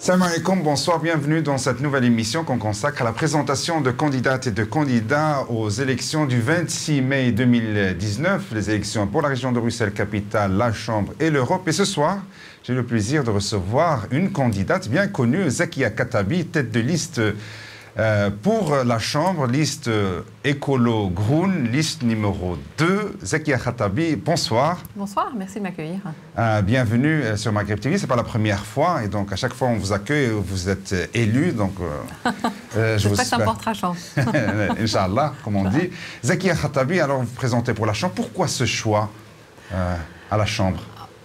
Salam alaikum, bonsoir, bienvenue dans cette nouvelle émission qu'on consacre à la présentation de candidates et de candidats aux élections du 26 mai 2019, les élections pour la région de Bruxelles-Capitale, la Chambre et l'Europe. Et ce soir, j'ai le plaisir de recevoir une candidate bien connue, Zakia Khattabi, tête de liste pour la Chambre, liste écolo Groen, liste numéro 2. Zakia Khattabi, bonsoir. Bonsoir, merci de m'accueillir. Bienvenue sur Maghreb TV, ce n'est pas la première fois, et donc à chaque fois on vous accueille, vous êtes élu, donc je vous souhaite un porte chance. Inch'Allah, comme on dit. Zakia Khattabi, alors vous vous présentez pour la Chambre, pourquoi ce choix à la Chambre?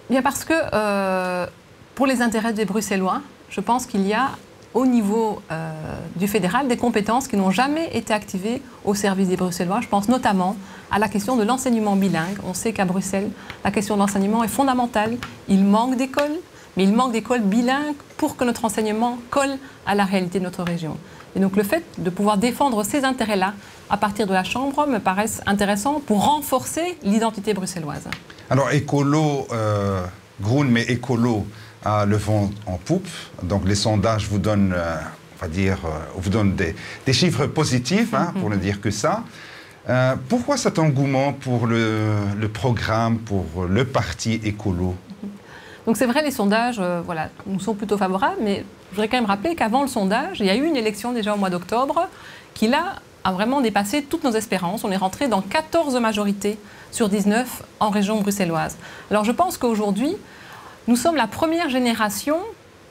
Bien parce que pour les intérêts des Bruxellois, je pense qu'il y a au niveau du fédéral des compétences qui n'ont jamais été activées au service des Bruxellois. Je pense notamment à la question de l'enseignement bilingue. On sait qu'à Bruxelles, la question de l'enseignement est fondamentale. Il manque d'écoles, mais il manque d'écoles bilingues pour que notre enseignement colle à la réalité de notre région. Et donc le fait de pouvoir défendre ces intérêts-là à partir de la Chambre me paraît intéressant pour renforcer l'identité bruxelloise. Alors écolo, Groen, mais écolo, le vent en poupe. Donc les sondages vous donnent, on va dire, vous donnent des chiffres positifs, hein, pour ne dire que ça. Pourquoi cet engouement pour le programme, pour le parti écolo? Donc c'est vrai, les sondages voilà, nous sont plutôt favorables, mais je voudrais quand même rappeler qu'avant le sondage, il y a eu une élection déjà au mois d'octobre qui là a vraiment dépassé toutes nos espérances. On est rentré dans 14 majorités sur 19 en région bruxelloise. Alors je pense qu'aujourd'hui, nous sommes la première génération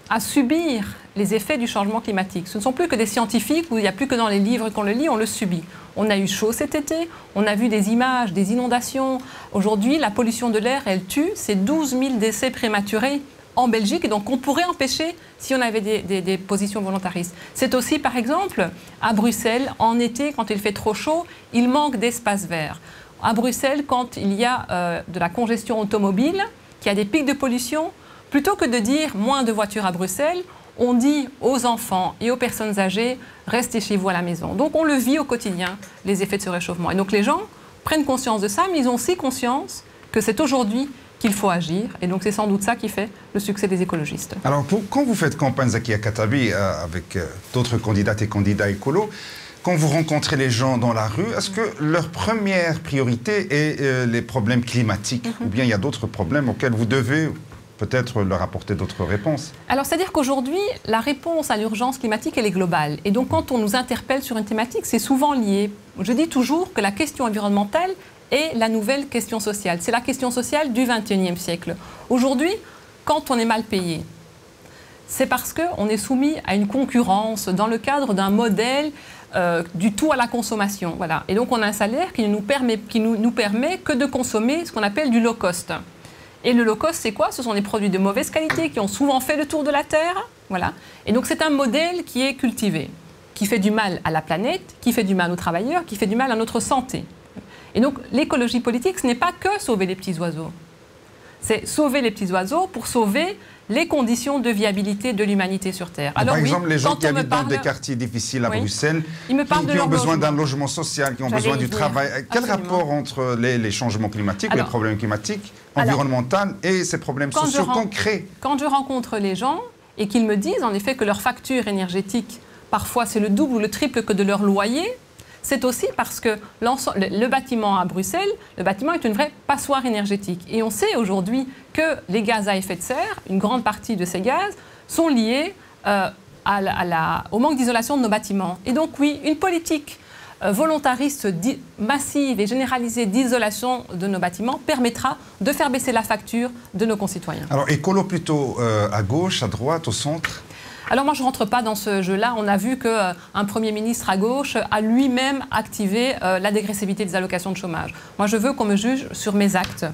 à subir les effets du changement climatique. Ce ne sont plus que des scientifiques, où il n'y a plus que dans les livres qu'on le lit, on le subit. On a eu chaud cet été, on a vu des images, des inondations. Aujourd'hui, la pollution de l'air, elle tue. C'est 12 000 décès prématurés en Belgique, et donc on pourrait empêcher si on avait des positions volontaristes. C'est aussi, par exemple, à Bruxelles, en été, quand il fait trop chaud, il manque d'espaces verts. À Bruxelles, quand il y a de la congestion automobile, qu'il y a des pics de pollution, plutôt que de dire moins de voitures à Bruxelles, on dit aux enfants et aux personnes âgées, restez chez vous à la maison. Donc on le vit au quotidien, les effets de ce réchauffement. Et donc les gens prennent conscience de ça, mais ils ont aussi conscience que c'est aujourd'hui qu'il faut agir. Et donc c'est sans doute ça qui fait le succès des écologistes. Alors quand vous faites campagne Zakia Khattabi avec d'autres candidates et candidats écolos, quand vous rencontrez les gens dans la rue, est-ce que leur première priorité est les problèmes climatiques ou bien il y a d'autres problèmes auxquels vous devez peut-être leur apporter d'autres réponses? Alors, c'est-à-dire qu'aujourd'hui, la réponse à l'urgence climatique, elle est globale. Et donc, quand on nous interpelle sur une thématique, c'est souvent lié. Je dis toujours que la question environnementale est la nouvelle question sociale. C'est la question sociale du XXIe siècle. Aujourd'hui, quand on est mal payé, c'est parce qu'on est soumis à une concurrence dans le cadre d'un modèle du tout à la consommation. Voilà. Et donc on a un salaire qui ne nous permet que de consommer ce qu'on appelle du low cost. Et le low cost, c'est quoi? Ce sont des produits de mauvaise qualité qui ont souvent fait le tour de la Terre. Voilà. Et donc c'est un modèle qui est cultivé, qui fait du mal à la planète, qui fait du mal aux travailleurs, qui fait du mal à notre santé. Et donc l'écologie politique, ce n'est pas que sauver les petits oiseaux. C'est sauver les petits oiseaux pour sauver les conditions de viabilité de l'humanité sur Terre. Alors, par exemple, les gens qui habitent dans des quartiers difficiles à Bruxelles, qui ont besoin d'un logement social, qui ont besoin du travail. Quel rapport entre les changements climatiques, les problèmes climatiques, environnementaux et ces problèmes sociaux concrets? Quand je rencontre les gens et qu'ils me disent en effet que leur facture énergétique, parfois c'est le double ou le triple que de leur loyer, c'est aussi parce que le bâtiment à Bruxelles, le bâtiment est une vraie passoire énergétique. Et on sait aujourd'hui que les gaz à effet de serre, une grande partie de ces gaz, sont liés au manque d'isolation de nos bâtiments. Et donc oui, une politique volontariste massive et généralisée d'isolation de nos bâtiments permettra de faire baisser la facture de nos concitoyens. Alors écolo plutôt à gauche, à droite, au centre? Alors moi, je ne rentre pas dans ce jeu-là. On a vu qu'un Premier ministre à gauche a lui-même activé la dégressivité des allocations de chômage. Moi, je veux qu'on me juge sur mes actes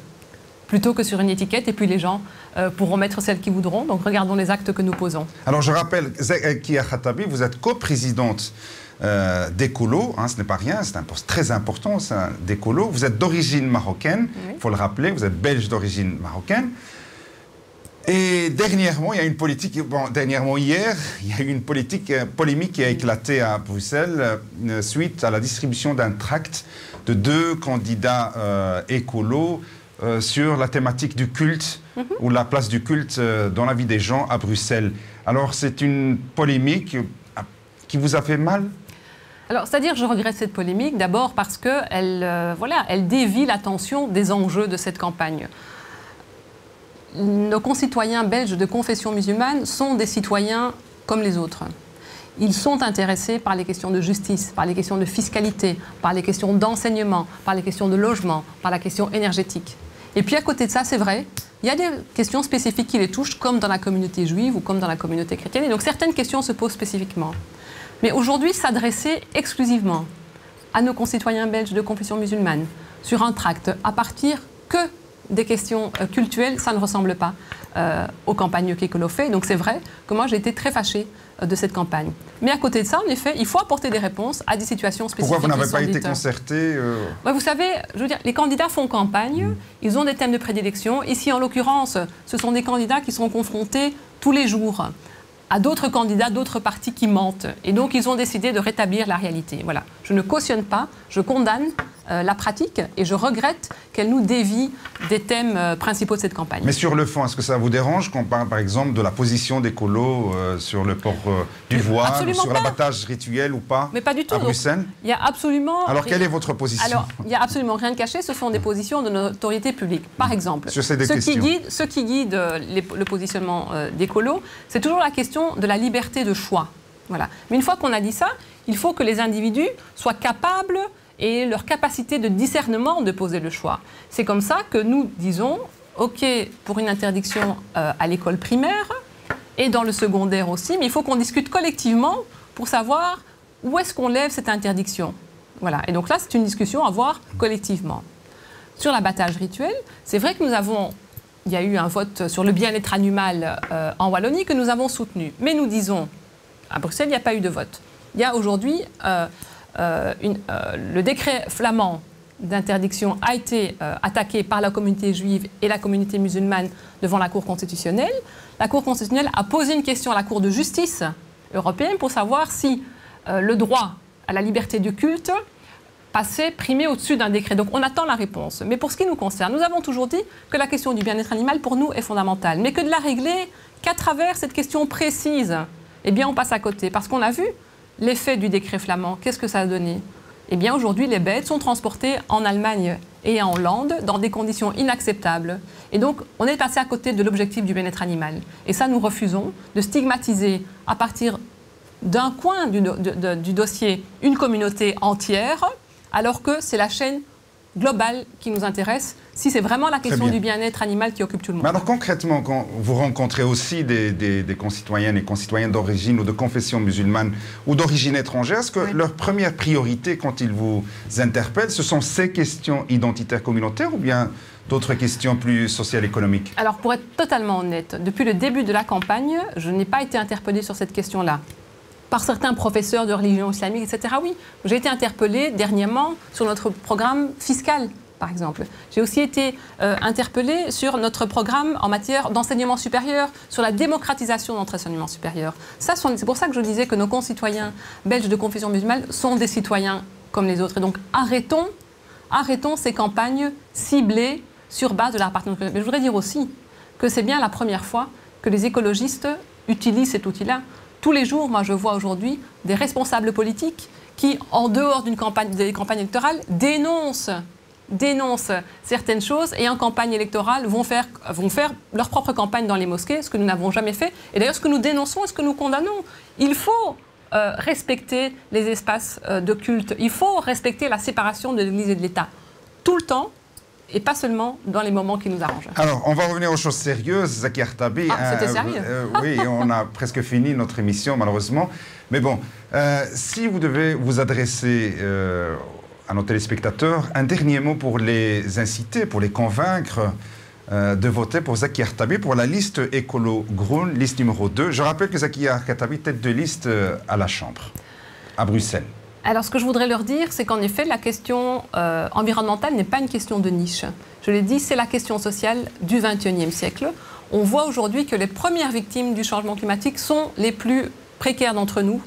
plutôt que sur une étiquette. Et puis les gens pourront mettre celles qu'ils voudront. Donc regardons les actes que nous posons. Alors je rappelle, Zakia Khattabi, vous êtes coprésidente d'Écolo, hein, ce n'est pas rien, c'est un poste très important d'Écolo. Vous êtes d'origine marocaine, il faut le rappeler, vous êtes belge d'origine marocaine. Et dernièrement, il y a une politique, bon, dernièrement hier, il y a eu une polémique qui a éclaté à Bruxelles suite à la distribution d'un tract de 2 candidats écolos sur la thématique du culte ou la place du culte dans la vie des gens à Bruxelles. Alors, c'est une polémique qui vous a fait mal? Alors, c'est-à-dire, je regrette cette polémique, d'abord parce qu'elle elle dévie l'attention des enjeux de cette campagne. Nos concitoyens belges de confession musulmane sont des citoyens comme les autres. Ils sont intéressés par les questions de justice, par les questions de fiscalité, par les questions d'enseignement, par les questions de logement, par la question énergétique. Et puis à côté de ça, c'est vrai, il y a des questions spécifiques qui les touchent, comme dans la communauté juive ou comme dans la communauté chrétienne. Et donc certaines questions se posent spécifiquement. Mais aujourd'hui, s'adresser exclusivement à nos concitoyens belges de confession musulmane, sur un tract, à partir que des questions cultuelles, ça ne ressemble pas aux campagnes qu'Ecolo fait. Donc c'est vrai que moi, j'ai été très fâchée de cette campagne. Mais à côté de ça, en effet, il faut apporter des réponses à des situations spécifiques. Pourquoi vous n'avez pas été concerté Ouais, vous savez, je veux dire, les candidats font campagne, ils ont des thèmes de prédilection. Ici, en l'occurrence, ce sont des candidats qui sont confrontés tous les jours à d'autres candidats, d'autres partis qui mentent. Et donc, ils ont décidé de rétablir la réalité. Voilà. Je ne cautionne pas, je condamne la pratique et je regrette qu'elle nous dévie des thèmes principaux de cette campagne. Mais sur le fond, est-ce que ça vous dérange qu'on parle, par exemple, de la position d'Ecolo sur le port du voile, ou sur l'abattage rituel ou pas? Mais pas du tout. À Bruxelles? Il y a absolument... Alors, quelle est votre position? Alors, il n'y a absolument rien de caché, ce sont des positions de notre autorité publique. Par exemple, sur ces deux questions. Ce qui guide le positionnement d'Ecolo, c'est toujours la question de la liberté de choix. Voilà. Mais une fois qu'on a dit ça, il faut que les individus soient capables et leur capacité de discernement de poser le choix. C'est comme ça que nous disons, OK, pour une interdiction à l'école primaire et dans le secondaire aussi, mais il faut qu'on discute collectivement pour savoir où est-ce qu'on lève cette interdiction. Voilà. Et donc là, c'est une discussion à avoir collectivement. Sur l'abattage rituel, c'est vrai que il y a eu un vote sur le bien-être animal en Wallonie que nous avons soutenu. Mais nous disons, à Bruxelles, il n'y a pas eu de vote. Il y a aujourd'hui... le décret flamand d'interdiction a été attaqué par la communauté juive et la communauté musulmane devant la Cour constitutionnelle. La Cour constitutionnelle a posé une question à la Cour de justice européenne pour savoir si le droit à la liberté du culte passait primé au-dessus d'un décret. Donc on attend la réponse. Mais pour ce qui nous concerne, nous avons toujours dit que la question du bien-être animal pour nous est fondamentale, mais que de la régler qu'à travers cette question précise, eh bien on passe à côté. Parce qu'on a vu l'effet du décret flamand, qu'est-ce que ça a donné? Eh bien, aujourd'hui, les bêtes sont transportées en Allemagne et en Hollande dans des conditions inacceptables. Et donc, on est passé à côté de l'objectif du bien-être animal. Et ça, nous refusons de stigmatiser à partir d'un coin du dossier une communauté entière, alors que c'est la chaîne globale qui nous intéresse, si c'est vraiment la question du bien-être animal qui occupe tout le monde. Mais alors concrètement, quand vous rencontrez aussi des concitoyennes et concitoyens d'origine ou de confession musulmane ou d'origine étrangère, est-ce que leur première priorité quand ils vous interpellent, ce sont ces questions identitaires communautaires ou bien d'autres questions plus sociales économiques? Alors pour être totalement honnête, depuis le début de la campagne, je n'ai pas été interpellée sur cette question-là. Par certains professeurs de religion islamique, etc. Oui, j'ai été interpellée dernièrement sur notre programme fiscal, par exemple. J'ai aussi été interpellée sur notre programme en matière d'enseignement supérieur, sur la démocratisation de notre enseignement supérieur. C'est pour ça que je disais que nos concitoyens belges de confession musulmane sont des citoyens comme les autres. Et donc arrêtons ces campagnes ciblées sur base de leur appartenance. Mais je voudrais dire aussi que c'est bien la première fois que les écologistes utilisent cet outil-là. Tous les jours, moi, je vois aujourd'hui des responsables politiques qui, en dehors des campagnes électorales, dénoncent certaines choses et en campagne électorale vont faire leur propre campagne dans les mosquées, ce que nous n'avons jamais fait. Et d'ailleurs, ce que nous dénonçons et ce que nous condamnons, il faut respecter les espaces de culte, il faut respecter la séparation de l'Église et de l'État, tout le temps, et pas seulement dans les moments qui nous arrangent. Alors, on va revenir aux choses sérieuses. Zaki Artabi. C'était sérieux. Oui, on a presque fini notre émission, malheureusement. Mais bon, si vous devez vous adresser à nos téléspectateurs, un dernier mot pour les inciter, pour les convaincre de voter pour Zaki Artabi pour la liste Écolo Groen, liste numéro 2. Je rappelle que Zaki Artabi, tête de liste à la Chambre, à Bruxelles. Alors, ce que je voudrais leur dire, c'est qu'en effet, la question environnementale n'est pas une question de niche. Je l'ai dit, c'est la question sociale du XXIe siècle. On voit aujourd'hui que les premières victimes du changement climatique sont les plus précaires d'entre nous.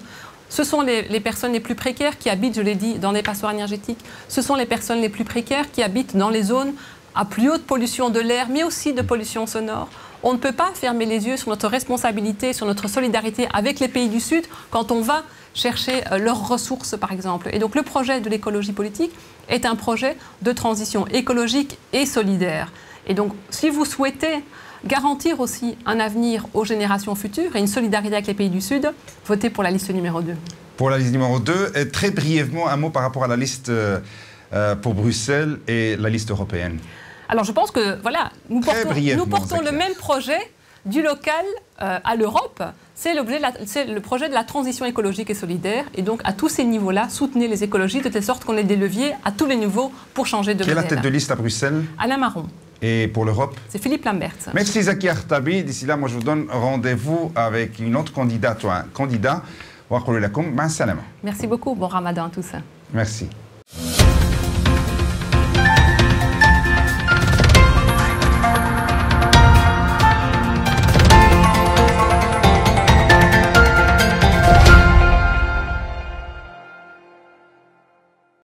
Ce sont les personnes les plus précaires qui habitent, je l'ai dit, dans des passoires énergétiques. Ce sont les personnes les plus précaires qui habitent dans les zones à plus haute pollution de l'air, mais aussi de pollution sonore. On ne peut pas fermer les yeux sur notre responsabilité, sur notre solidarité avec les pays du Sud quand on va chercher leurs ressources, par exemple. Et donc le projet de l'écologie politique est un projet de transition écologique et solidaire. Et donc si vous souhaitez garantir aussi un avenir aux générations futures et une solidarité avec les pays du Sud, votez pour la liste numéro 2. Pour la liste numéro 2, et très brièvement, un mot par rapport à la liste pour Bruxelles et la liste européenne. Alors je pense que voilà, nous portons le même projet du local à l'Europe. C'est le projet de la transition écologique et solidaire. Et donc à tous ces niveaux-là, soutenez les écologistes de telle sorte qu'on ait des leviers à tous les niveaux pour changer de modèle. Quelle est la tête de liste à Bruxelles? Alain Marron. Et pour l'Europe? C'est Philippe Lambert. Merci Zaki Artabi. D'ici là, moi je vous donne rendez-vous avec une autre candidate ou un candidat. Merci beaucoup. Bon Ramadan à tous. Merci.